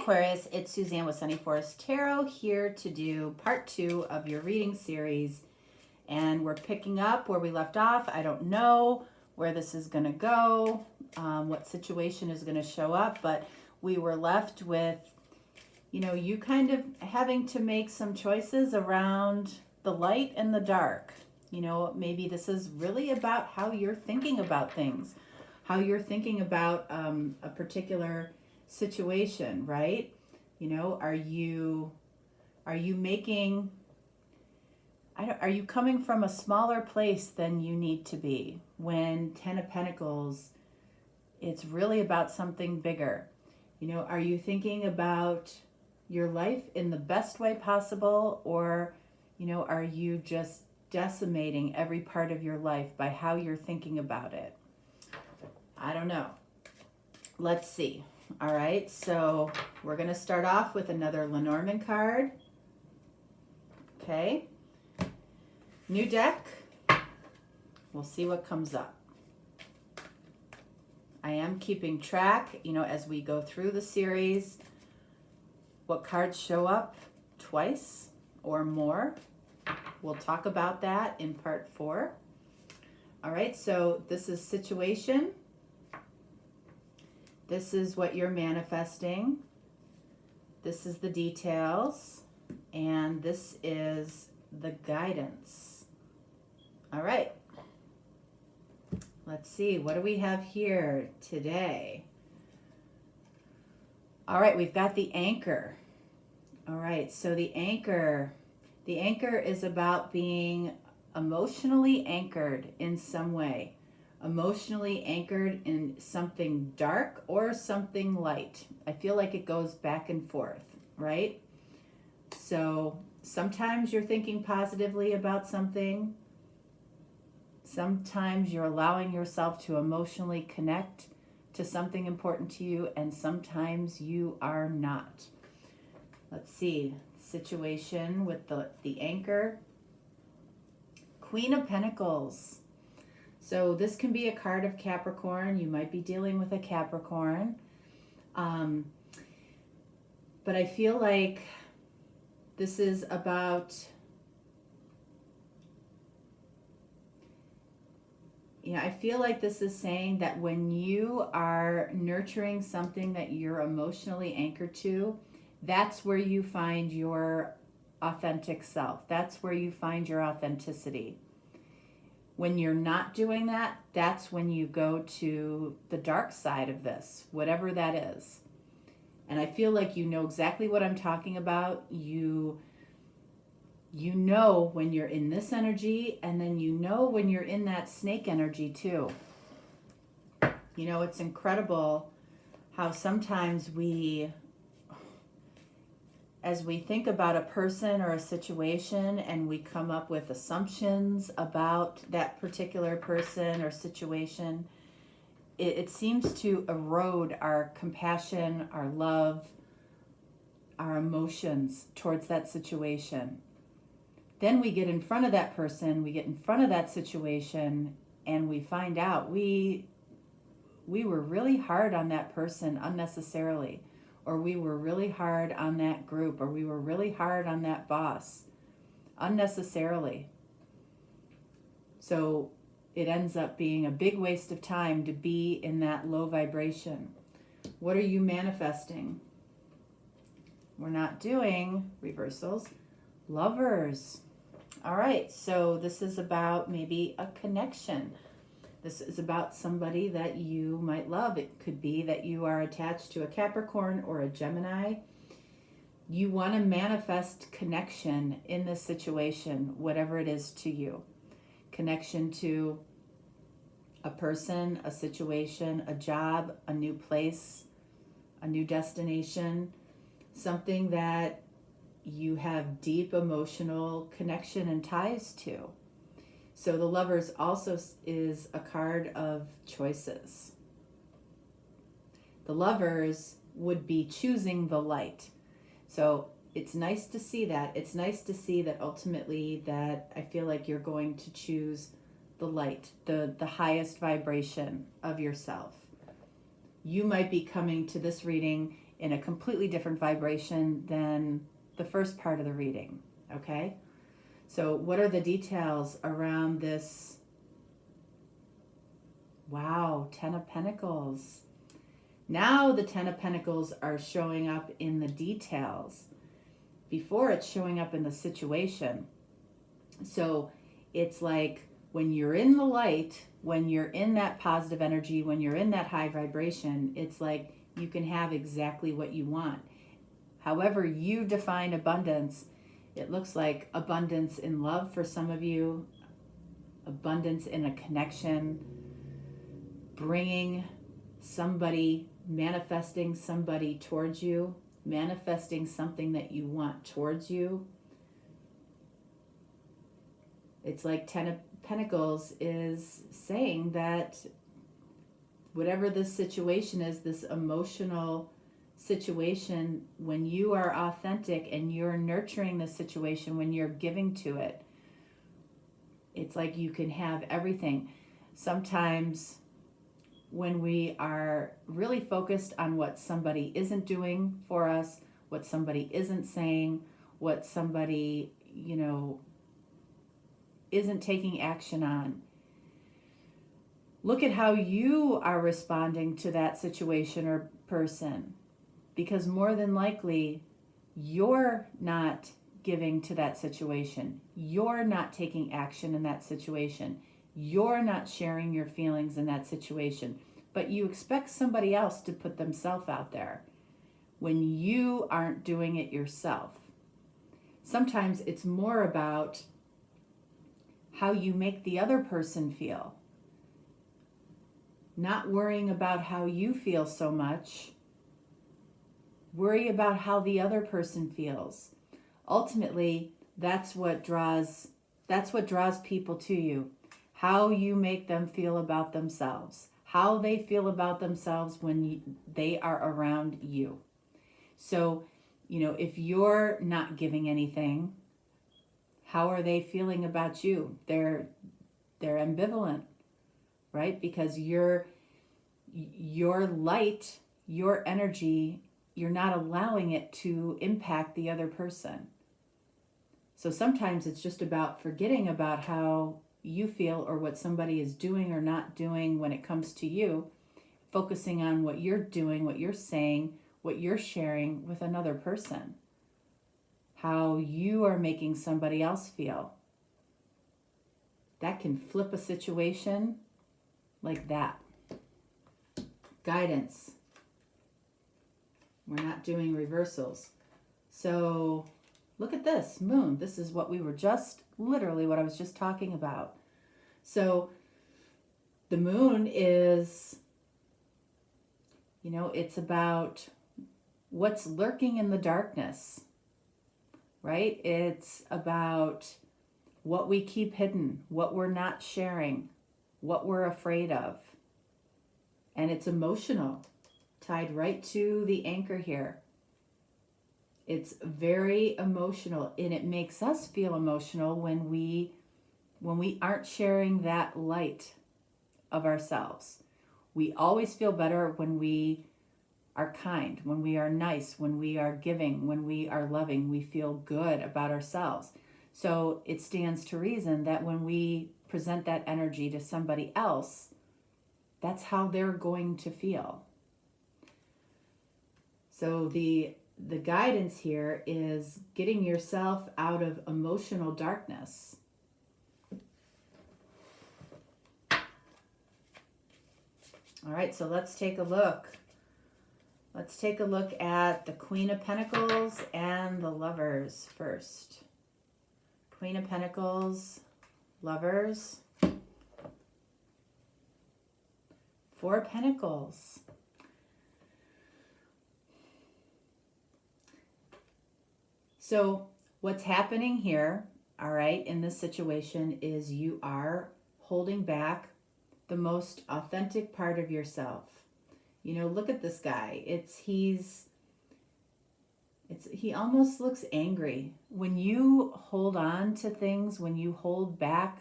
Aquarius, it's Suzanne with Sunny Forest Tarot here to do part 2 of your reading series. And we're picking up where we left off. I don't know where this is going to go, what situation is going to show up, but we were left with, you know, you kind of having to make some choices around the light and the dark. You know, maybe this is really about how you're thinking about things, how you're thinking about a particular situation, right? You know, are you making, are you coming from a smaller place than you need to be? When 10 of Pentacles, it's really about something bigger. You know, are you thinking about your life in the best way possible, or, you know, are you just decimating every part of your life by how you're thinking about it? I don't know. Let's see. All right, so we're going to start off with another Lenormand card. Okay. New deck. We'll see what comes up. I am keeping track, you know, as we go through the series, what cards show up twice or more. We'll talk about that in part 4. All right, so this is situation. This is what you're manifesting. This is the details. And this is the guidance. All right. Let's see. What do we have here today? All right, we've got the anchor. All right, so the anchor is about being emotionally anchored in some way. Emotionally anchored in something dark or something light. I feel like it goes back and forth, right? So sometimes you're thinking positively about something. Sometimes you're allowing yourself to emotionally connect to something important to you, and sometimes you are not. Let's see. Situation with the anchor. Queen of Pentacles. So this can be a card of Capricorn. You might be dealing with a Capricorn. But I feel like this is about, you know, I feel like this is saying that when you are nurturing something that you're emotionally anchored to, that's where you find your authentic self. That's where you find your authenticity. When you're not doing that, that's when you go to the dark side of this, whatever that is. And I feel like you know exactly what I'm talking about. You know when you're in this energy, and then you know when you're in that snake energy too. You know, it's incredible how sometimes as we think about a person or a situation and we come up with assumptions about that particular person or situation, it seems to erode our compassion, our love, our emotions towards that situation. Then we get in front of that person, we get in front of that situation, and we find out we were really hard on that person unnecessarily. Or we were really hard on that group, or we were really hard on that boss unnecessarily. So it ends up being a big waste of time to be in that low vibration. What are you manifesting? We're not doing reversals. Lovers. All right, so this is about maybe a connection. This is about somebody that you might love. It could be that you are attached to a Capricorn or a Gemini. You want to manifest connection in this situation, whatever it is to you. Connection to a person, a situation, a job, a new place, a new destination, something that you have deep emotional connection and ties to. So the Lovers also is a card of choices. The Lovers would be choosing the light. So it's nice to see that. It's nice to see that ultimately that I feel like you're going to choose the light, the highest vibration of yourself. You might be coming to this reading in a completely different vibration than the first part of the reading, okay? So what are the details around this? Wow, Ten of Pentacles. Now the Ten of Pentacles are showing up in the details. Before, it's showing up in the situation. So it's like when you're in the light, when you're in that positive energy, when you're in that high vibration, it's like you can have exactly what you want. However you define abundance, it looks like abundance in love for some of you, abundance in a connection, bringing somebody, manifesting somebody towards you, manifesting something that you want towards you. It's like Ten of Pentacles is saying that whatever this situation is, this emotional situation, when you are authentic and you're nurturing the situation, when you're giving to it, it's like you can have everything. Sometimes when we are really focused on what somebody isn't doing for us, what somebody isn't saying, what somebody, isn't taking action on, look at how you are responding to that situation or person, because more than likely you're not giving to that situation. You're not taking action in that situation. You're not sharing your feelings in that situation, but you expect somebody else to put themselves out there when you aren't doing it yourself. Sometimes it's more about how you make the other person feel. Not worrying about how you feel so much. Worry about how the other person feels. Ultimately, that's what draws people to you. How you make them feel about themselves. How they feel about themselves when they are around you. So, if you're not giving anything, how are they feeling about you? They're ambivalent, right? Because your light, your energy, you're not allowing it to impact the other person. So sometimes it's just about forgetting about how you feel or what somebody is doing or not doing when it comes to you, focusing on what you're doing, what you're saying, what you're sharing with another person, how you are making somebody else feel. That can flip a situation like that. Guidance. We're not doing reversals. So look at this, Moon. This is what we were literally what I was just talking about. So the Moon is, it's about what's lurking in the darkness, right? It's about what we keep hidden, what we're not sharing, what we're afraid of. And it's emotional, tied right to the anchor here. It's very emotional, and it makes us feel emotional when we aren't sharing that light of ourselves. We always feel better when we are kind, when we are nice, when we are giving, when we are loving. We feel good about ourselves. So it stands to reason that when we present that energy to somebody else, that's how they're going to feel. So the guidance here is getting yourself out of emotional darkness. All right, so let's take a look. Let's take a look at the Queen of Pentacles and the Lovers first. Queen of Pentacles, Lovers. Four of Pentacles. So what's happening here, all right, in this situation is you are holding back the most authentic part of yourself. Look at this guy. He almost looks angry. When you hold on to things, when you hold back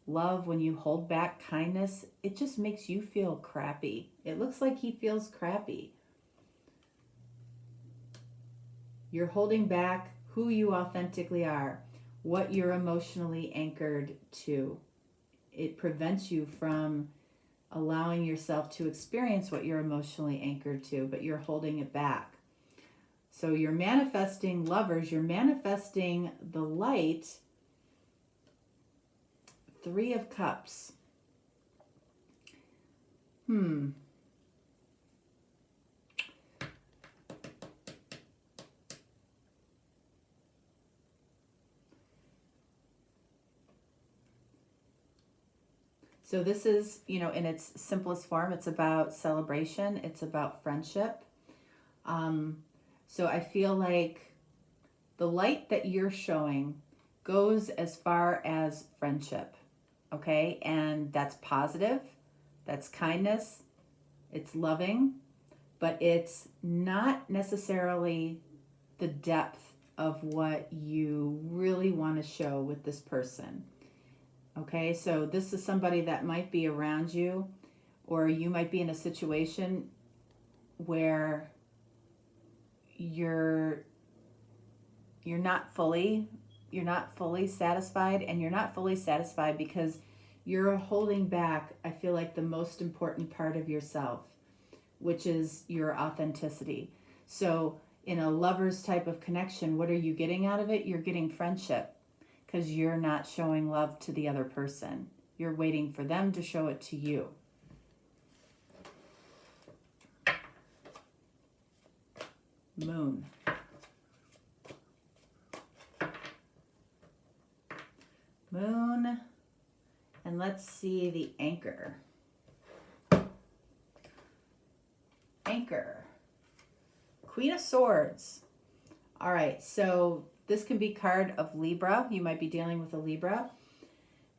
love, when you hold back kindness, it just makes you feel crappy. It looks like he feels crappy. You're holding back who you authentically are, what you're emotionally anchored to. It prevents you from allowing yourself to experience what you're emotionally anchored to, but you're holding it back. So you're manifesting lovers, you're manifesting the light. 3 of Cups. So this is, you know, in its simplest form, it's about celebration. It's about friendship. So I feel like the light that you're showing goes as far as friendship, okay? And that's positive, that's kindness, it's loving, but it's not necessarily the depth of what you really want to show with this person. Okay, so this is somebody that might be around you, or you might be in a situation where you're not fully satisfied, and you're not fully satisfied because you're holding back, I feel like, the most important part of yourself, which is your authenticity. So in a lover's type of connection, what are you getting out of it? You're getting friendship, because you're not showing love to the other person. You're waiting for them to show it to you. Moon. Moon. And let's see the anchor. Anchor. Queen of Swords. All right, so this can be card of Libra. You might be dealing with a Libra.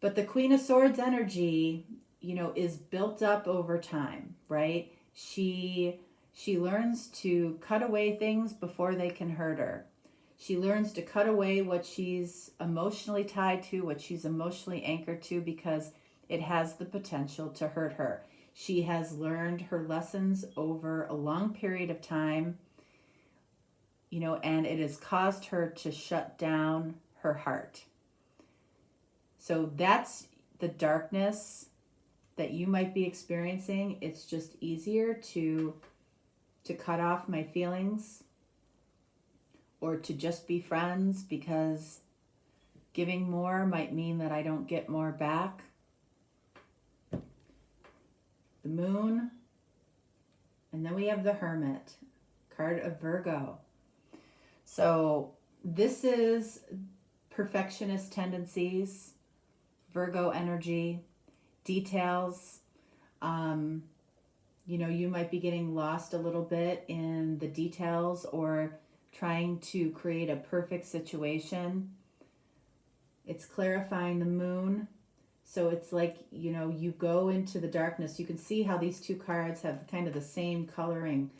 But the Queen of Swords energy, you know, is built up over time, right? She learns to cut away things before they can hurt her. She learns to cut away what she's emotionally tied to, what she's emotionally anchored to, because it has the potential to hurt her. She has learned her lessons over a long period of time, you know, and it has caused her to shut down her heart. So that's the darkness that you might be experiencing. It's just easier to cut off my feelings, or to just be friends, because giving more might mean that I don't get more back. The Moon. And then we have the Hermit, card of Virgo. So this is perfectionist tendencies, Virgo energy, details. You know, you might be getting lost a little bit in the details, or trying to create a perfect situation. It's clarifying the Moon. So it's like, you know, you go into the darkness. You can see how these two cards have kind of the same coloring.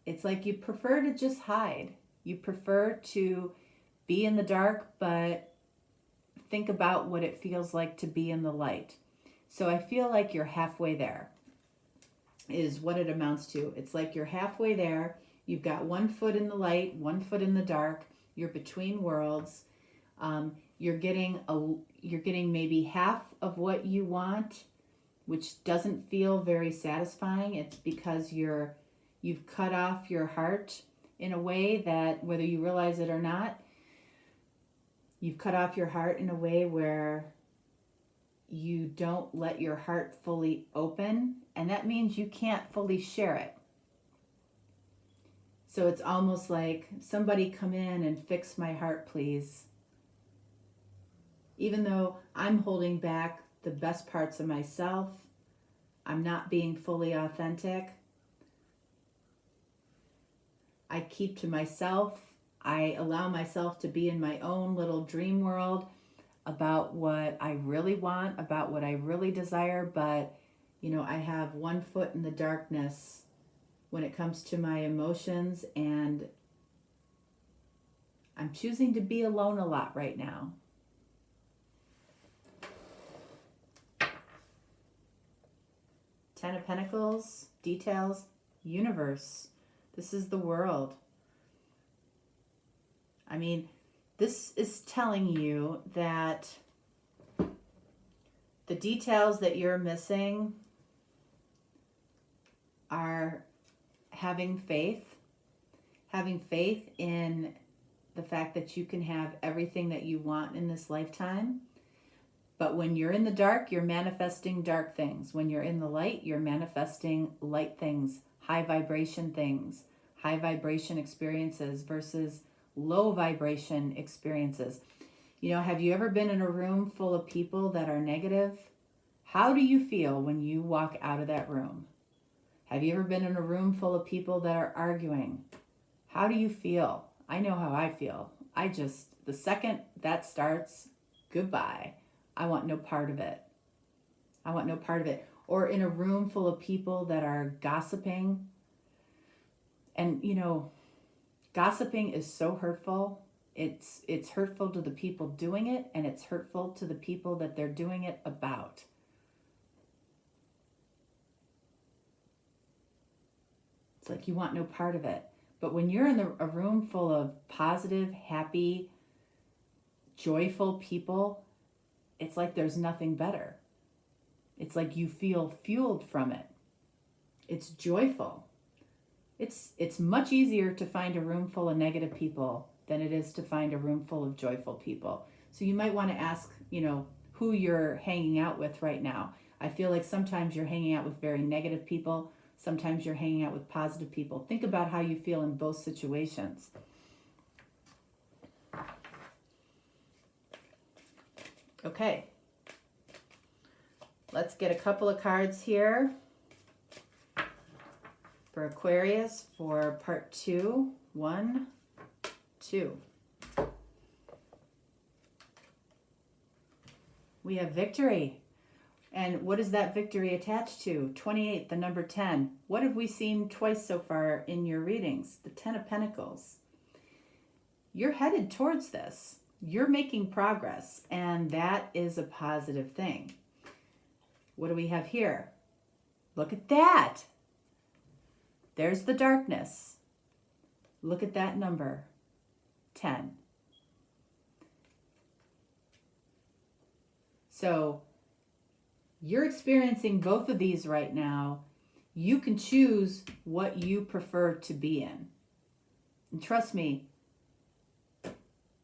It's like you prefer to just hide. You prefer to be in the dark, but think about what it feels like to be in the light. So I feel like you're halfway there, is what it amounts to. It's like you're halfway there. You've got 1 foot in the light, 1 foot in the dark. You're between worlds. You're getting maybe half of what you want, which doesn't feel very satisfying. It's because you've cut off your heart in a way that, whether you realize it or not, you've cut off your heart in a way where you don't let your heart fully open, and that means you can't fully share it. So it's almost like, somebody come in and fix my heart, please. Even though I'm holding back the best parts of myself, I'm not being fully authentic. I keep to myself. I allow myself to be in my own little dream world about what I really want, about what I really desire, but, you know, I have 1 foot in the darkness when it comes to my emotions, and I'm choosing to be alone a lot right now. Ten of Pentacles, details, universe. This is the world. I mean, this is telling you that the details that you're missing are having faith in the fact that you can have everything that you want in this lifetime. But when you're in the dark, you're manifesting dark things. When you're in the light, you're manifesting light things, high vibration things, high vibration experiences versus low vibration experiences. You know, have you ever been in a room full of people that are negative? How do you feel when you walk out of that room? Have you ever been in a room full of people that are arguing? How do you feel? I know how I feel. The second that starts, goodbye. I want no part of it. I want no part of it. Or in a room full of people that are gossiping. And, you know, gossiping is so hurtful. It's hurtful to the people doing it, and it's hurtful to the people that they're doing it about. It's like you want no part of it. But when you're in a room full of positive, happy, joyful people, it's like there's nothing better. It's like you feel fueled from it. It's joyful. It's much easier to find a room full of negative people than it is to find a room full of joyful people. So you might want to ask, you know, who you're hanging out with right now. I feel like sometimes you're hanging out with very negative people. Sometimes you're hanging out with positive people. Think about how you feel in both situations. Okay. Let's get a couple of cards here for Aquarius for part 2. 1, 2. We have victory. And what is that victory attached to? 28, the number 10. What have we seen twice so far in your readings? The 10 of Pentacles. You're headed towards this. You're making progress, and that is a positive thing. What do we have here? Look at that. There's the darkness. Look at that number, 10. So you're experiencing both of these right now. You can choose what you prefer to be in. And trust me,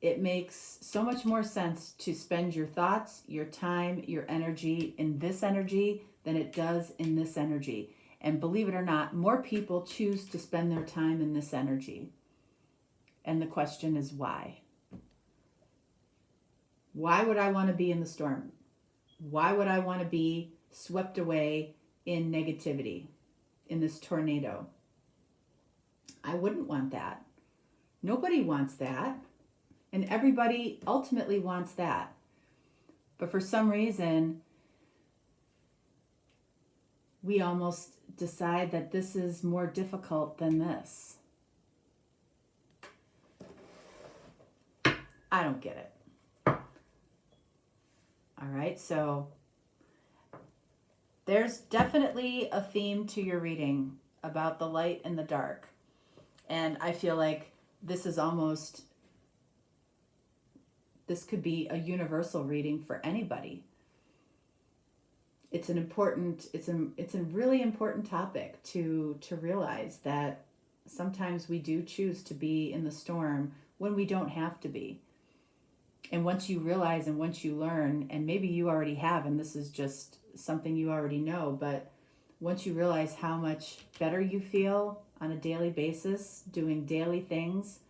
it makes so much more sense to spend your thoughts, your time, your energy in this energy than it does in this energy. And believe it or not, more people choose to spend their time in this energy. And the question is why? Why would I want to be in the storm? Why would I want to be swept away in negativity, in this tornado? I wouldn't want that. Nobody wants that. And everybody ultimately wants that. But for some reason, we almost decide that this is more difficult than this. I don't get it. All right, so there's definitely a theme to your reading about the light and the dark. And I feel like this could be a universal reading for anybody. It's a really important topic to realize that sometimes we do choose to be in the storm when we don't have to be. And once you realize and once you learn, and maybe you already have, and this is just something you already know, but once you realize how much better you feel on a daily basis, doing daily things,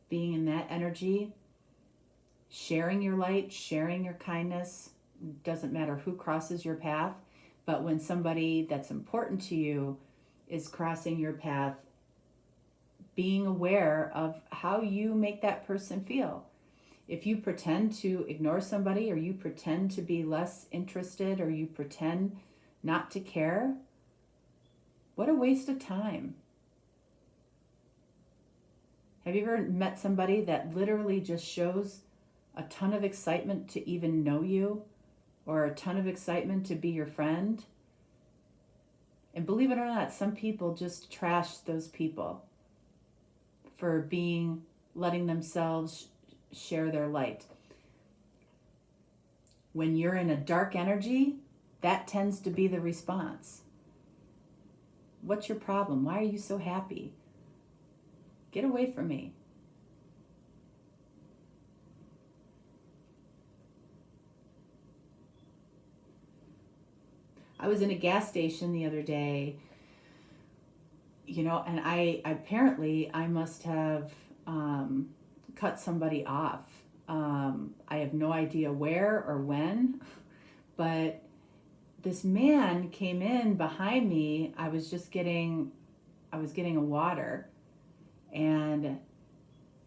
being in that energy, sharing your light, sharing your kindness, doesn't matter who crosses your path, but when somebody that's important to you is crossing your path, being aware of how you make that person feel. If you pretend to ignore somebody, or you pretend to be less interested, or you pretend not to care, what a waste of time. Have you ever met somebody that literally just shows a ton of excitement to even know you, or a ton of excitement to be your friend? And believe it or not, some people just trash those people. for letting themselves share their light. When you're in a dark energy, that tends to be the response. What's your problem? Why are you so happy? Get away from me. I was in a gas station the other day, and I must have cut somebody off. I have no idea where or when, but this man came in behind me. I was getting a water, and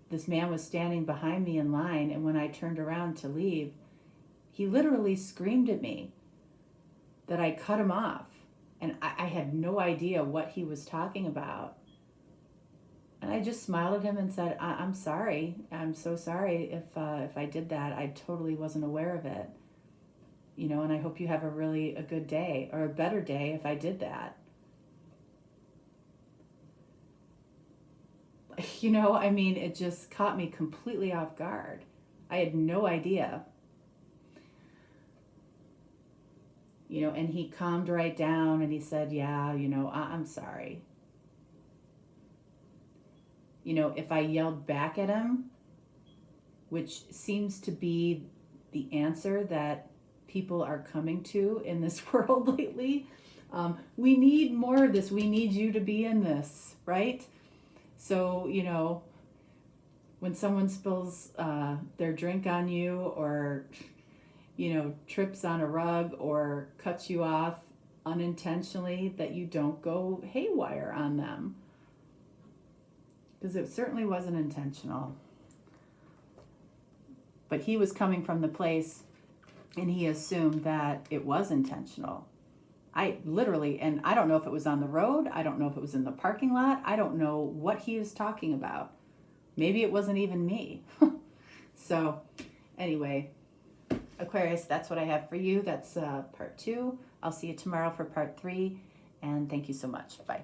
this man was standing behind me in line, and when I turned around to leave, he literally screamed at me that I cut him off, and I had no idea what he was talking about. And I just smiled at him and said, I'm sorry. I'm so sorry if I did that. I totally wasn't aware of it. And I hope you have a good day, or a better day if I did that. It just caught me completely off guard. I had no idea. And he calmed right down and he said, yeah, I'm sorry. If I yelled back at him, which seems to be the answer that people are coming to in this world lately, we need more of this. We need you to be in this, right? So, when someone spills their drink on you, or trips on a rug or cuts you off unintentionally, that you don't go haywire on them. Because it certainly wasn't intentional. But he was coming from the place, and he assumed that it was intentional. And I don't know if it was on the road. I don't know if it was in the parking lot. I don't know what he was talking about. Maybe it wasn't even me. So, anyway, Aquarius, that's what I have for you. That's part 2. I'll see you tomorrow for part 3. And thank you so much. Bye.